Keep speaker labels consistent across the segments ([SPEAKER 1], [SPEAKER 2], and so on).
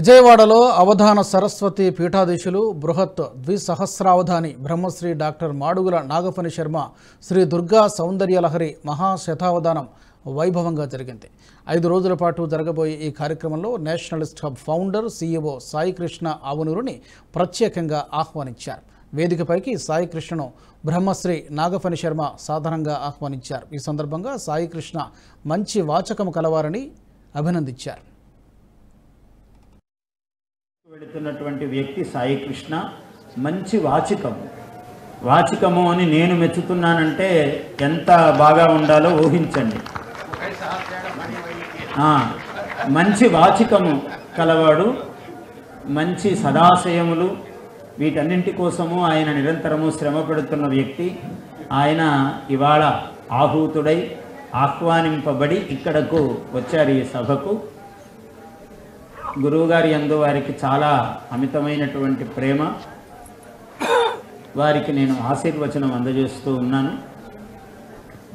[SPEAKER 1] విజయవాడలో అవధాన సరస్వతి పీఠాధీశులు బృహత్ ద్విసహస్రావధాని బ్రహ్మశ్రీ డాక్టర్ మాడుగుల నాగఫణి శర్మ శ్రీ దుర్గా సౌందర్యలహరి మహాశతావధానం వైభవంగా జరిగింది. 5 రోజుల పాటు జరగబోయే ఈ కార్యక్రమంలో nationalist hub founder CEO Saikrishna ఆవునూరుని ప్రత్యేకంగా ఆహ్వానించారు. వేదికపైకి సాయికృష్ణను బ్రహ్మశ్రీ నాగఫణి శర్మ సాధారణంగా ఆహ్వానించారు. ఈ సందర్భంగా సాయికృష్ణ మంచి వాచకము కలవారని అభినందించారు.
[SPEAKER 2] వెళుతున్నటువంటి వ్యక్తి సాయికృష్ణ మంచి వాచికము అని నేను మెచ్చుతున్నానంటే ఎంత బాగా ఉండాలో ఊహించండి. మంచి వాచికము కలవాడు, మంచి సదాశయములు, వీటన్నింటి కోసము ఆయన నిరంతరము శ్రమ పెడుతున్న వ్యక్తి. ఆయన ఇవాళ ఆహూతుడై ఆహ్వానింపబడి ఇక్కడకు వచ్చారు. ఈ సభకు గురువుగారి యందు వారికి చాలా అమితమైనటువంటి ప్రేమ. వారికి నేను ఆశీర్వచనం అందజేస్తూ ఉన్నాను.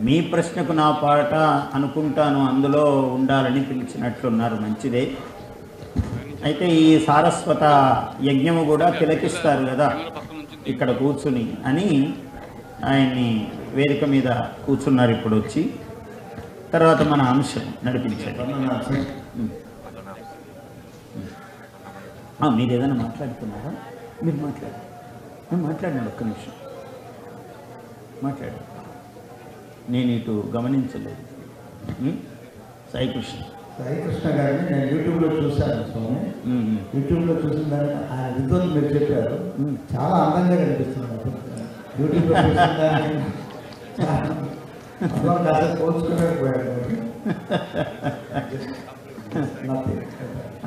[SPEAKER 2] మీ ప్రశ్నకు నా పాట అనుకుంటాను అందులో ఉండాలని పిలిచినట్లున్నారు, మంచిదే. అయితే ఈ సారస్వత యజ్ఞము కూడా తిలకిస్తారు కదా ఇక్కడ కూర్చుని అని ఆయన్ని వేదిక మీద కూర్చున్నారు. ఇప్పుడు వచ్చి తర్వాత మన అంశం నడిపించండి. మీరు ఏదైనా మాట్లాడుతున్నారా? మీరు మాట్లాడండి, ఒక్క నిమిషం మాట్లాడండి. నేను ఇటు గమనించలేదు. సాయికృష్ణ
[SPEAKER 3] గారిని నేను యూట్యూబ్లో చూశాను స్వామి. యూట్యూబ్లో చూసిన దాన్ని ఆయన విద్వత్ మీరు చెప్పారు, చాలా అందంగా కనిపిస్తుంది. యూట్యూబ్లో చూసిన దాన్ని పోల్చుకునేపోయాడు.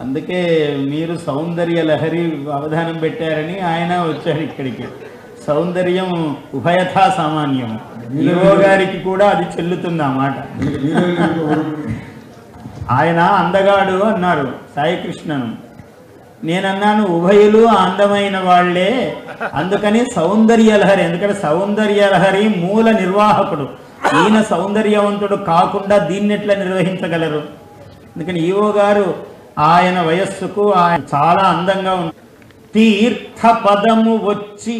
[SPEAKER 2] అందుకే మీరు సౌందర్య లహరి అవధానం పెట్టారని ఆయన వచ్చారు ఇక్కడికి. సౌందర్యం ఉభయథా సామాన్యం. హీరో గారికి కూడా అది చెల్లుతుంది ఆ మాట. ఆయన అందగాడు అన్నారు సాయికృష్ణను, నేనన్నాను ఉభయులు అందమైన వాళ్లే, అందుకని సౌందర్యలహరి. ఎందుకంటే సౌందర్యలహరి మూల నిర్వాహకుడు. ఈయన సౌందర్యవంతుడు కాకుండా దీన్ని ఎట్లా నిర్వహించగలరు? అందుకని ఈవో గారు ఆయన వయస్సుకు ఆయన చాలా అందంగా ఉంది. తీర్థ పదము వచ్చి.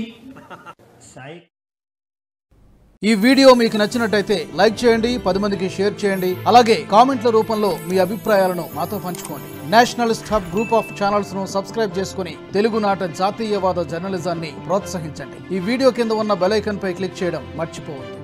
[SPEAKER 1] ఈ వీడియో మీకు నచ్చినట్టయితే లైక్ చేయండి, 10 మందికి షేర్ చేయండి. అలాగే కామెంట్ల రూపంలో మీ అభిప్రాయాలను మాతో పంచుకోండి. Nationalist hub group of channels ను సబ్స్క్రైబ్ చేసుకుని తెలుగునాట జాతీయవాద జర్నలిజాన్ని ప్రోత్సహించండి. ఈ వీడియో కింద ఉన్న బెల్ ఐకాన్ పై క్లిక్ చేయడం మర్చిపోవద్దు.